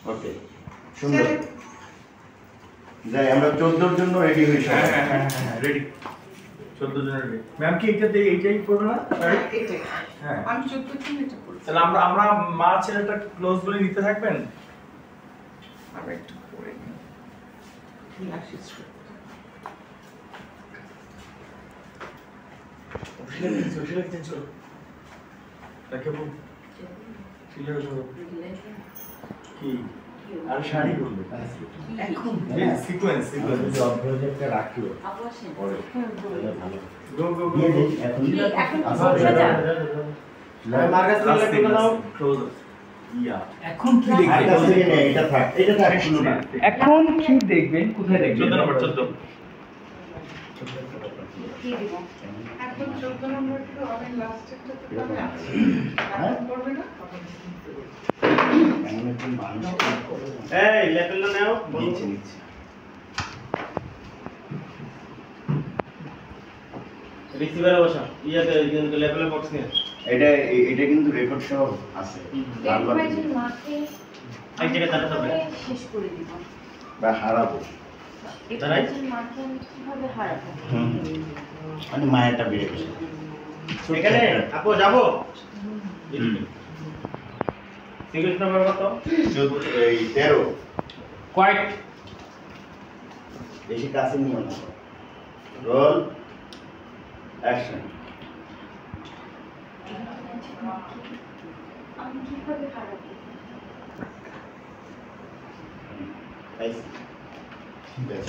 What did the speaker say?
ওকে সুন্দর যাই আমরা 14 জন্য রেডি হই সবাই হ্যাঁ রেডি 14 জন রেডি ম্যাম কি এইটাই পড়বে না এটাই হ্যাঁ আমি 14 জন এটা পড়ছি তাহলে আমরা মা ছেলেটা ক্লোজ বলে নিতে থাকবেন আবার একটু পড়ে নিই ক্লাসিস সোশ্যাল চেঞ্জ করো তাকে বল ফিলে করো কি আর শাড়ি করবে এখন সিকোয়েন্স জব প্রজেক্টটা রাখিও অবশ্যই পরে তাহলে ভালো গো গো দিয়ে দেই এখন এখন আচ্ছা, বসে যা মার কাছে লেখা দাও ক্লোজ ইয়া এখন কি আর দেখবেন কাছে নিয়ে নে, এটা থাক শুনো না এখন কি দেখবেন কোথায় দেখবেন 14 নম্বর 14 কি দিব এখন 14 নম্বর তো আমি লাস্টেরটা তো আমি আছি এখন পড়বে না এমন একজন মানুষ এই লেভেলটা নাও নিচে নিচে রিসিভারে বসা ইয়াতে লেভেল বক্স নিয়ে এটা কিন্তু রেকর্ড সহ আছে বারবার একবারের মাকে এক জায়গায় দাঁড়াতে হবে। শেষ করে দিব বা হারাবো দাঁড়াই? একবারের মাকে আমি কিভাবে হারাবো মানে মায়েরটা বেড়ে গেছে এখানে আপু যাবো সিঙ্গেল নাম্বার কত এই 13 কোয়াইট বেশি কাছে নিও না রোল অ্যাকশন আমি কিভাবে হারাবো ঠিক আছে